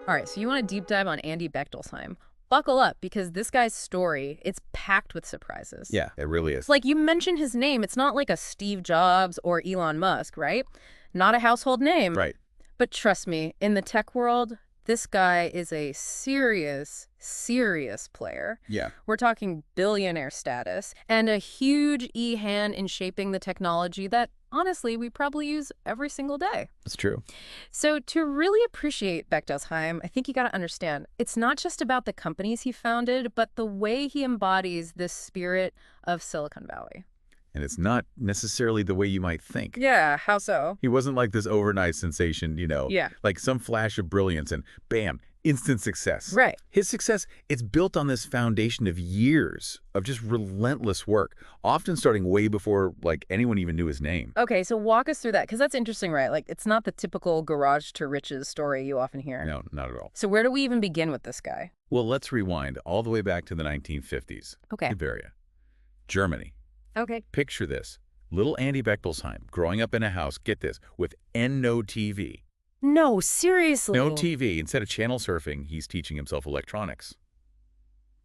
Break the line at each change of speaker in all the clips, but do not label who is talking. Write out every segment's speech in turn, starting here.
All right, so you want to deep dive on Andy Bechtolsheim. Buckle up, because this guy's story, it's packed with surprises.
Yeah, it really is.
Like, you mention his name, it's not like a Steve Jobs or Elon Musk, right? Not a household name.
Right.
But trust me, in the tech world, this guy is a serious player.
Yeah.
We're talking billionaire status and a huge hand in shaping the technology that, honestly, we probably use every single day.
That's true.
So to really appreciate Bechtolsheim, I think you got to understand, it's not just about the companies he founded, but the way he embodies this spirit of Silicon Valley.
And it's not necessarily the way you might think.
Yeah, how so?
He wasn't like this overnight sensation,
Yeah.
like some flash of brilliance and bam, instant success.
Right.
His success, it's built on this foundation of years of just relentless work, often starting way before like anyone even knew his name.
Okay, so walk us through that, because that's interesting, right? Like, it's not the typical garage to riches story you often hear.
No, not at all.
So where do we even begin with this guy?
Well, let's rewind all the way back to the 1950s.
Okay.
Bavaria, Germany.
Okay.
Picture this. Little Andy Bechtolsheim growing up in a house, get this, with no TV.
No, seriously.
No TV. Instead of channel surfing, he's teaching himself electronics.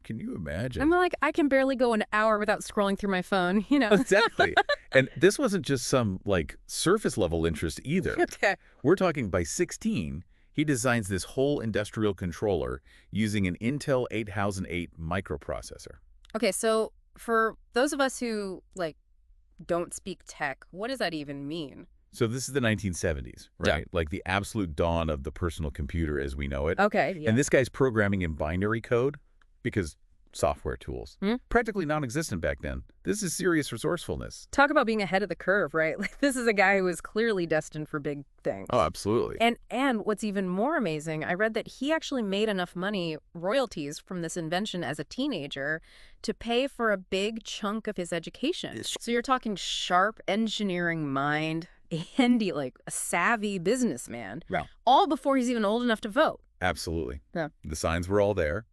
Can you imagine?
I'm like, I can barely go an hour without scrolling through my phone,
Exactly. And this wasn't just some, like, surface-level interest either.
Okay.
We're talking by 16, he designs this whole industrial controller using an Intel 8008 microprocessor.
Okay, so for those of us who, like, don't speak tech, what does that even mean?
So this is the 1970s, right?
Yeah.
Like the absolute dawn of the personal computer as we know it.
Okay, yeah.
And this guy's programming in binary code because software tools,
Hmm?
practically non-existent back then. This is serious resourcefulness.
Talk about being ahead of the curve, right? Like, this is a guy who is clearly destined for big things.
Oh, absolutely.
And what's even more amazing, I read that he actually made enough money, royalties, from this invention as a teenager to pay for a big chunk of his education. So you're talking sharp engineering mind, Andy, like a savvy businessman,
Yeah.
all before he's even old enough to vote.
Absolutely.
Yeah.
The signs were all there.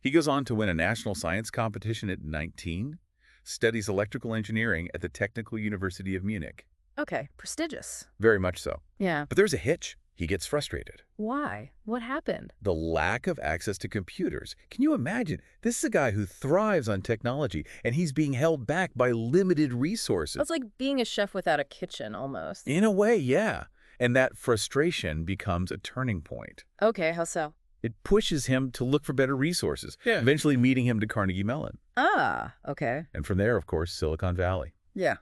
He goes on to win a national science competition at 19, studies electrical engineering at the Technical University of Munich.
Okay, prestigious.
Very much so.
Yeah.
But there's a hitch. He gets frustrated.
Why? What happened?
The lack of access to computers. Can you imagine? This is a guy who thrives on technology, and he's being held back by limited resources.
It's like being a chef without a kitchen, almost.
In a way, yeah. And that frustration becomes a turning point.
Okay, how so?
It pushes him to look for better resources, eventually meeting him to Carnegie Mellon.
Ah, okay.
And from there, of course, Silicon Valley.
Yeah.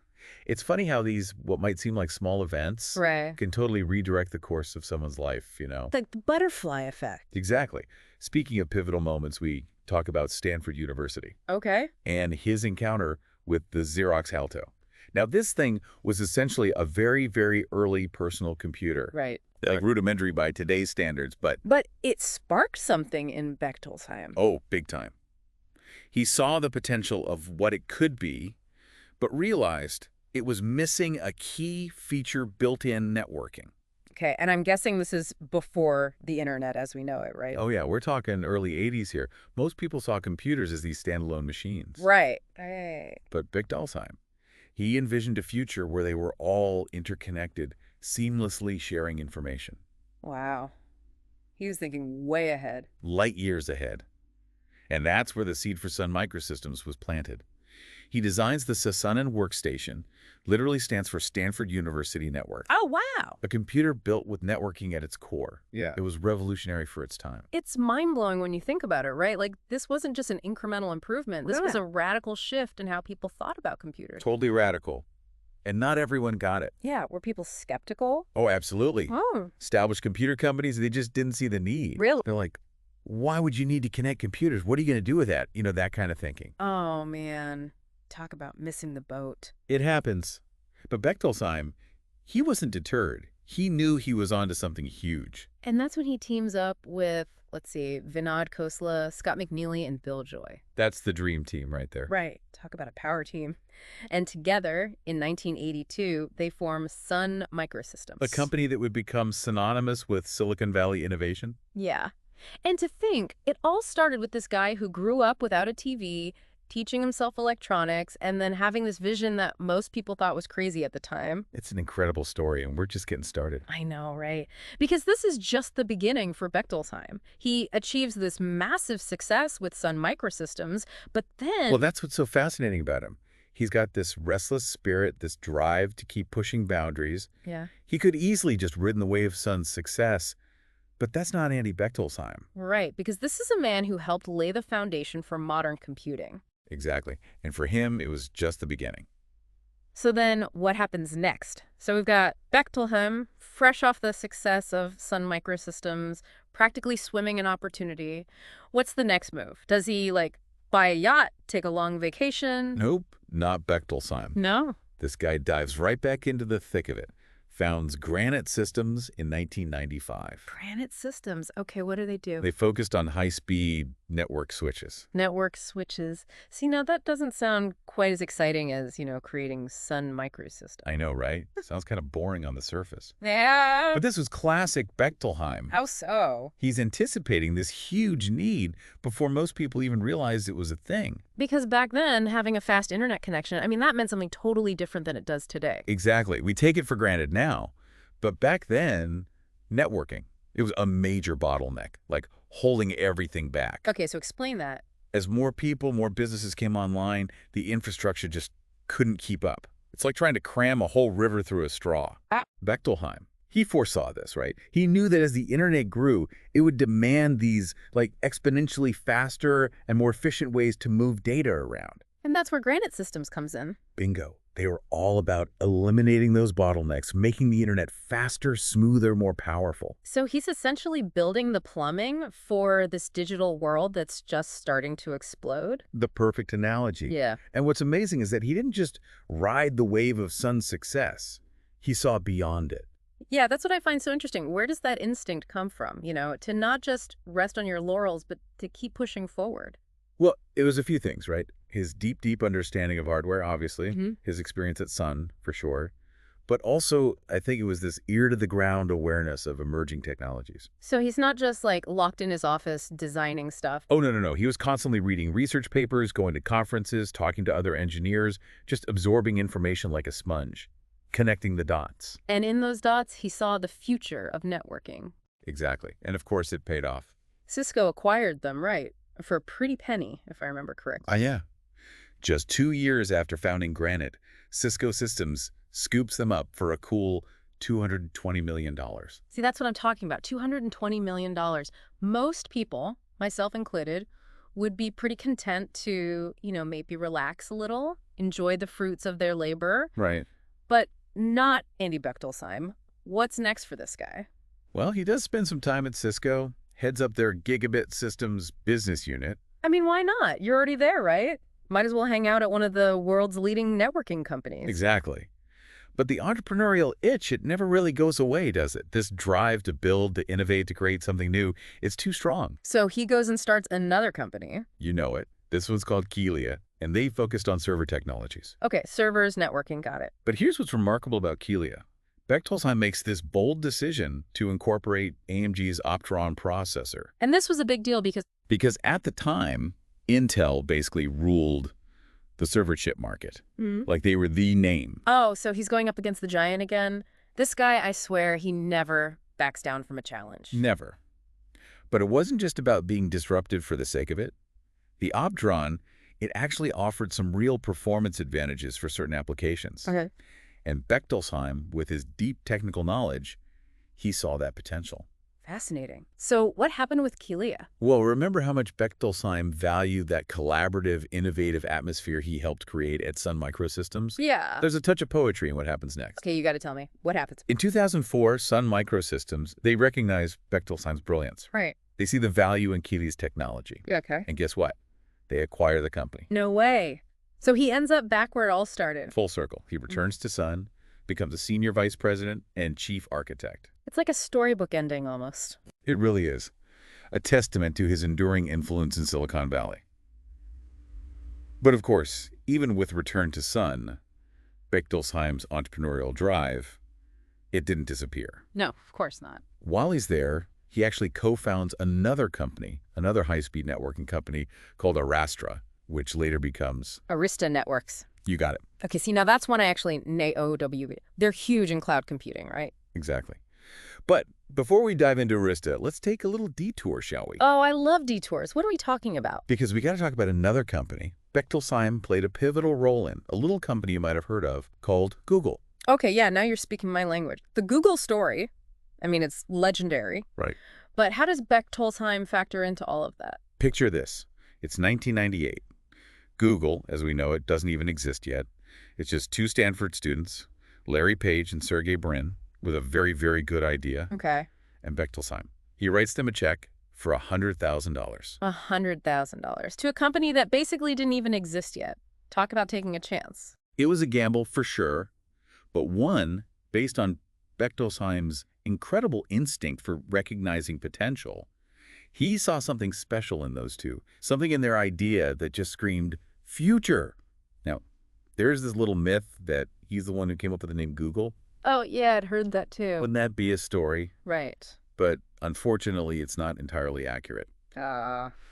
It's funny how these, what might seem like small events,
Right.
can totally redirect the course of someone's life,
Like the butterfly effect.
Exactly. Speaking of pivotal moments, we talk about Stanford University
Okay.
and his encounter with the Xerox Alto. Now, this thing was essentially a very, very early personal computer.
Right.
Like rudimentary by today's standards, but
But it sparked something in Bechtolsheim.
oh, big time. He saw the potential of what it could be, but realized it was missing a key feature built-in networking.
Okay, and I'm guessing this is before the internet as we know it, right?
Oh, yeah, we're talking early 80s here. Most people saw computers as these standalone machines.
Right. Right.
But Bechtolsheim, he envisioned a future where they were all interconnected, seamlessly sharing information.
Wow. He was thinking way ahead.
Light years ahead. And that's where the seed for Sun Microsystems was planted. He designs the Sasanen workstation, literally stands for Stanford University Network.
Oh, wow.
A computer built with networking at its core.
Yeah.
It was revolutionary for its time.
It's mind-blowing when you think about it, right? Like, this wasn't just an incremental improvement. This was a radical shift in how people thought about computers.
Totally radical. And not everyone got it.
Yeah, were people skeptical?
Oh, absolutely.
Oh,
Established computer companies, they just didn't see the need.
really?
They're like, why would you need to connect computers? What are you going to do with that? That kind of thinking.
Oh, man. Talk about missing the boat.
It happens. But Bechtolsheim, he wasn't deterred. He knew he was onto something huge.
And that's when he teams up with, let's see, Vinod Khosla, Scott McNeely, and Bill Joy.
That's the dream team right there.
Right. Talk about a power team. And together, in 1982, they form Sun Microsystems.
A company that would become synonymous with Silicon Valley innovation?
Yeah. And to think, it all started with this guy who grew up without a TV, teaching himself electronics, and then having this vision that most people thought was crazy at the time.
It's an incredible story, and we're just getting started.
I know, right? Because this is just the beginning for Bechtolsheim. He achieves this massive success with Sun Microsystems, but then...
Well, that's what's so fascinating about him. He's got this restless spirit, this drive to keep pushing boundaries.
Yeah.
He could easily just ridden the wave of Sun's success, but that's not Andy Bechtolsheim.
Right, because this is a man who helped lay the foundation for modern computing.
Exactly. And for him, it was just the beginning.
So then what happens next? So we've got Bechtolsheim, fresh off the success of Sun Microsystems, practically swimming in opportunity. What's the next move? Does he, like, buy a yacht, take a long vacation?
Nope, not Bechtolsheim.
No.
This guy dives right back into the thick of it. Founds Granite Systems in 1995.
Granite Systems. Okay, what do they do?
They focused on high-speed network switches.
Network switches. See, now that doesn't sound quite as exciting as, creating Sun Microsystems.
I know, right? Sounds kind of boring on the surface.
Yeah.
But this was classic Bechtolsheim.
How so?
He's anticipating this huge need before most people even realized it was a thing.
Because back then, having a fast internet connection, that meant something totally different than it does today.
Exactly. We take it for granted now. But back then, networking, it was a major bottleneck, like holding everything back.
Okay, so explain that.
As more people, more businesses came online, the infrastructure just couldn't keep up. It's like trying to cram a whole river through a straw. Bechtolsheim, he foresaw this, right? He knew that as the internet grew, it would demand these exponentially faster and more efficient ways to move data around.
And that's where Granite Systems comes in.
Bingo. They were all about eliminating those bottlenecks, making the internet faster, smoother, more powerful.
So he's essentially building the plumbing for this digital world that's just starting to explode?
The perfect analogy.
Yeah.
And what's amazing is that he didn't just ride the wave of Sun's success. He saw beyond it.
Yeah, that's what I find so interesting. Where does that instinct come from? To not just rest on your laurels, but to keep pushing forward.
Well, it was a few things, right? His deep understanding of hardware, obviously.
Mm-hmm.
His experience at Sun, for sure. But also, I think it was this ear-to-the-ground awareness of emerging technologies.
So he's not just, locked in his office designing stuff.
Oh, no. He was constantly reading research papers, going to conferences, talking to other engineers, just absorbing information like a sponge, connecting the dots.
And in those dots, he saw the future of networking.
Exactly. And of course, it paid off.
Cisco acquired them, right? For a pretty penny, if I remember correctly.
Yeah. Just 2 years after founding Granite, Cisco Systems scoops them up for a cool $220 million.
See, that's what I'm talking about, $220 million. Most people, myself included, would be pretty content to, maybe relax a little, enjoy the fruits of their labor.
Right.
But not Andy Bechtolsheim. What's next for this guy?
Well, he does spend some time at Cisco, heads up their Gigabit Systems business unit.
Why not? You're already there, right? Might as well hang out at one of the world's leading networking companies.
Exactly. But the entrepreneurial itch, it never really goes away, does it? This drive to build, to innovate, to create something new, it's too strong.
So he goes and starts another company.
You know it. This one's called Kelia, and they focused on server technologies.
Okay, servers, networking, got it.
But here's what's remarkable about Kelia. Bechtolsheim makes this bold decision to incorporate AMG's Opteron processor.
And this was a big deal
Because at the time, Intel basically ruled the server chip market.
Mm-hmm.
Like they were the name.
Oh, so he's going up against the giant again? This guy, I swear, he never backs down from a challenge.
Never. But it wasn't just about being disruptive for the sake of it. The Opteron, it actually offered some real performance advantages for certain applications.
Okay.
And Bechtolsheim, with his deep technical knowledge, he saw that potential.
Fascinating. So what happened with Kelia?
Well, remember how much Bechtolsheim valued that collaborative, innovative atmosphere he helped create at Sun Microsystems?
Yeah.
There's a touch of poetry in what happens next.
Okay, you got to tell me. What happens?
In 2004, Sun Microsystems, they recognize Bechtolsheim's brilliance.
Right.
They see the value in Kelia's technology.
Yeah, okay.
And guess what? They acquire the company.
No way. So he ends up back where it all started.
Full circle. He returns to Sun, becomes a senior vice president and chief architect.
It's like a storybook ending almost.
It really is. A testament to his enduring influence in Silicon Valley. But of course, even with return to Sun, Bechtolsheim's entrepreneurial drive, it didn't disappear.
No, of course not.
While he's there, he actually co-founds another company, another high-speed networking company called Arastra, which later becomes...
Arista Networks.
You got it.
Okay, see, now that's one I actually know. They're huge in cloud computing, right?
Exactly. But before we dive into Arista, let's take a little detour, shall we?
Oh, I love detours. What are we talking about?
Because we got to talk about another company Bechtolsheim played a pivotal role in, a little company you might have heard of called Google.
Okay, yeah, now you're speaking my language. The Google story, I mean, it's legendary.
Right.
But how does Bechtolsheim factor into all of that?
Picture this. It's 1998. Google, as we know it, doesn't even exist yet. It's just two Stanford students, Larry Page and Sergey Brin, with a very, very good idea.
Okay.
And Bechtolsheim. He writes them a check for $100,000.
$100,000 to a company that basically didn't even exist yet. Talk about taking a chance.
It was a gamble for sure, but one based on Bechtolsheim's incredible instinct for recognizing potential. He saw something special in those two, something in their idea that just screamed future. Now, there's this little myth that he's the one who came up with the name Google.
Oh, yeah, I'd heard that too.
Wouldn't that be a story?
Right.
But unfortunately, it's not entirely accurate.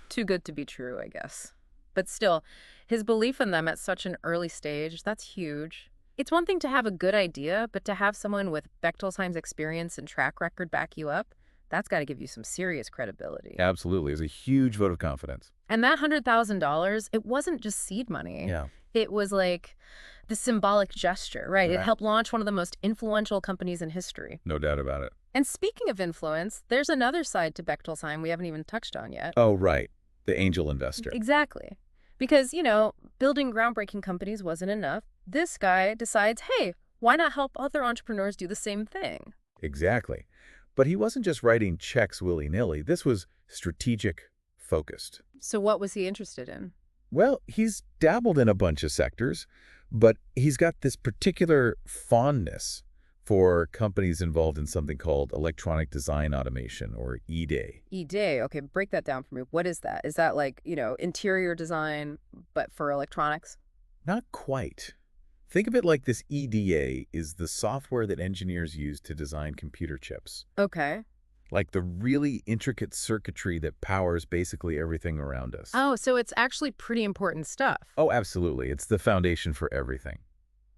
Too good to be true, I guess. But still, his belief in them at such an early stage, that's huge. It's one thing to have a good idea, but to have someone with Bechtolsheim's experience and track record back you up, that's got to give you some serious credibility.
Absolutely. It was a huge vote of confidence.
And that $100,000, it wasn't just seed money.
Yeah.
It was like the symbolic gesture, right? It helped launch one of the most influential companies in history.
No doubt about it.
And speaking of influence, there's another side to Bechtolsheim we haven't even touched on yet.
Oh, right. The angel investor.
Exactly. Because, you know, building groundbreaking companies wasn't enough. This guy decides, hey, why not help other entrepreneurs do the same thing?
Exactly. But he wasn't just writing checks willy-nilly. This was strategic, focused.
So what was he interested in?
Well, he's dabbled in a bunch of sectors, but he's got this particular fondness for companies involved in something called electronic design automation, or EDA.
EDA, okay, break that down for me. What is that? Is that like, you know, interior design, but for electronics?
Not quite. Think of it like this EDA is the software that engineers use to design computer chips.
Okay.
Like the really intricate circuitry that powers basically everything around us.
Oh, so it's actually pretty important stuff.
Oh, absolutely. It's the foundation for everything.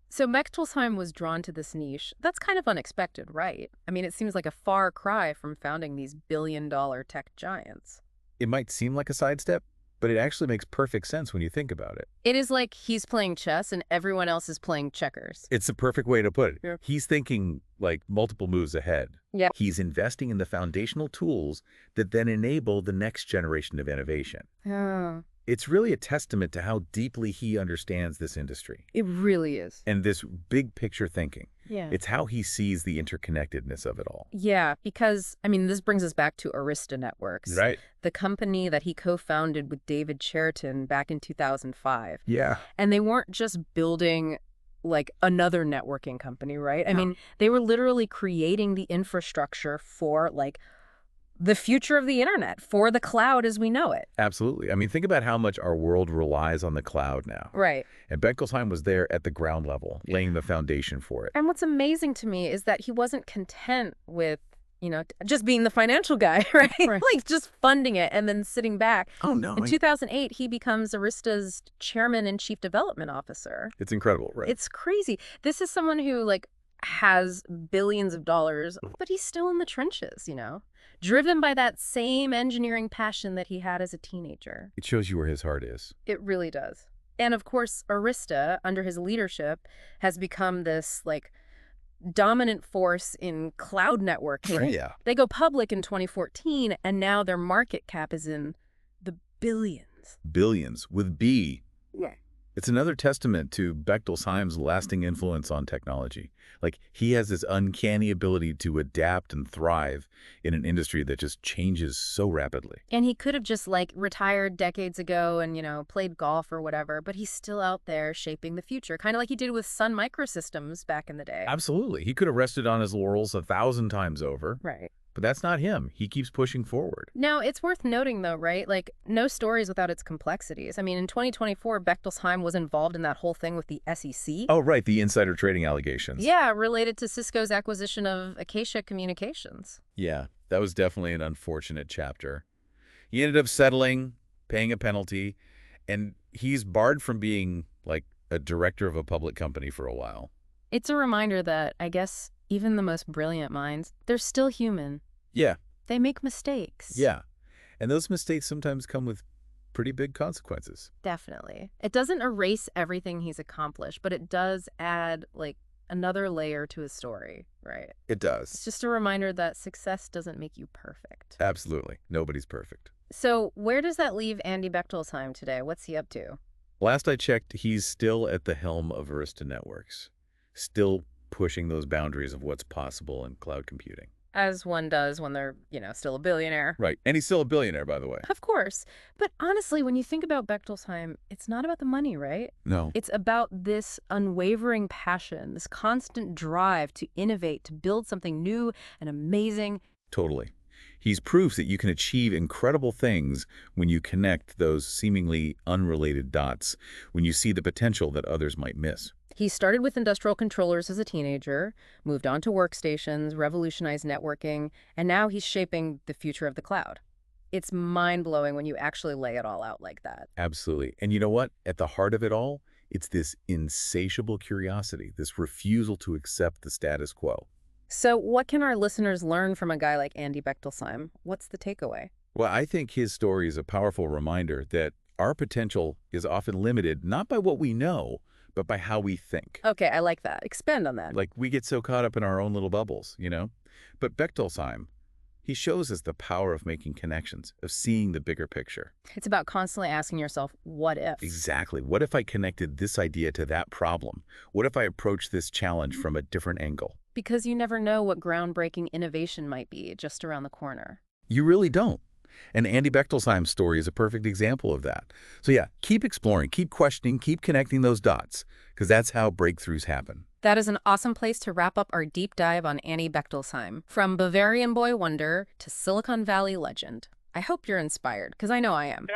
So Bechtolsheim was drawn to this niche. That's kind of unexpected, right? I mean, it seems like a far cry from founding these billion-dollar tech giants.
It might seem like a sidestep, but it actually makes perfect sense when you think about it.
It is like he's playing chess and everyone else is playing checkers.
It's a perfect way to put it.
Yeah.
He's thinking like multiple moves ahead.
Yeah.
He's investing in the foundational tools that then enable the next generation of innovation.
Oh.
It's really a testament to how deeply he understands this industry.
It really is.
And this big picture thinking.
Yeah.
It's how he sees the interconnectedness of it all.
Yeah, because, I mean, this brings us back to Arista Networks.
Right.
The company that he co-founded with David Cheriton back in 2005.
Yeah.
And they weren't just building like another networking company, right? I mean, they were literally creating the infrastructure for like the future of the internet, for the cloud as we know it.
Absolutely. I mean, think about how much our world relies on the cloud now.
Right.
And Bechtolsheim was there at the ground level, laying the foundation for it.
And what's amazing to me is that he wasn't content with, you know, just being the financial guy, right? Like just funding it and then sitting back.
Oh, no.
In 2008, he becomes Arista's chairman and chief development officer.
It's incredible, right?
It's crazy. This is someone who, like, has billions of dollars, but he's still in the trenches, you know, driven by that same engineering passion that he had as a teenager.
It shows you where his heart is.
It really does. And of course, Arista, under his leadership, has become this, like, dominant force in cloud networking.
Yeah.
They go public in 2014, and now their market cap is in the billions.
Billions, with B.
Yeah.
It's another testament to Bechtolsheim's lasting influence on technology. Like, he has this uncanny ability to adapt and thrive in an industry that just changes so rapidly.
And he could have just, like, retired decades ago and, you know, played golf or whatever, but he's still out there shaping the future, kind of like he did with Sun Microsystems back in the day.
Absolutely. He could have rested on his laurels 1,000 times over.
Right.
But that's not him. He keeps pushing forward.
Now, it's worth noting, though, right? Like, no stories without its complexities. I mean, in 2024, Bechtolsheim was involved in that whole thing with the SEC.
Oh, right. The insider trading allegations.
Yeah, related to Cisco's acquisition of Acacia Communications.
Yeah, that was definitely an unfortunate chapter. He ended up settling, paying a penalty, And he's barred from being, like, a director of a public company for a while.
It's a reminder that, I guess, even the most brilliant minds, they're still human.
Yeah,
They make mistakes.
yeah. And those mistakes sometimes come with pretty big consequences.
Definitely. It doesn't erase everything he's accomplished, but it does add, like, another layer to his story, right?
It
It's
does.
just a reminder that success doesn't make you perfect.
Absolutely. Nobody's perfect.
So where does that leave Andy Bechtolsheim today? What's he up to?
Last I checked, he's still at the helm of Arista Networks, still pushing those boundaries of what's possible in cloud computing.
As one does when they're, still a billionaire.
Right. And he's still a billionaire, by the way.
Of course. But honestly, when you think about Bechtolsheim, it's not about the money, right?
No.
It's about this unwavering passion, this constant drive to innovate, to build something new and amazing.
Totally. He's proof that you can achieve incredible things when you connect those seemingly unrelated dots, when you see the potential that others might miss.
He started with industrial controllers as a teenager, moved on to workstations, revolutionized networking, and now he's shaping the future of the cloud. It's mind-blowing when you actually lay it all out like that.
Absolutely. And you know what? At the heart of it all, it's this insatiable curiosity, this refusal to accept the status quo.
So what can our listeners learn from a guy like Andy Bechtolsheim? What's the takeaway?
Well, I think his story is a powerful reminder that our potential is often limited not by what we know, but by how we think.
Okay, I like that. Expand on that.
Like, we get so caught up in our own little bubbles, you know? But Bechtolsheim, he shows us the power of making connections, of seeing the bigger picture.
It's about constantly asking yourself, what if?
Exactly. What if I connected this idea to that problem? What if I approached this challenge from a different angle?
Because you never know what groundbreaking innovation might be just around the corner.
You really don't. And Andy Bechtolsheim's story is a perfect example of that. So yeah, keep exploring, keep questioning, keep connecting those dots, because that's how breakthroughs happen.
That is an awesome place to wrap up our deep dive on Andy Bechtolsheim. From Bavarian boy wonder to Silicon Valley legend. I hope you're inspired, because I know I am.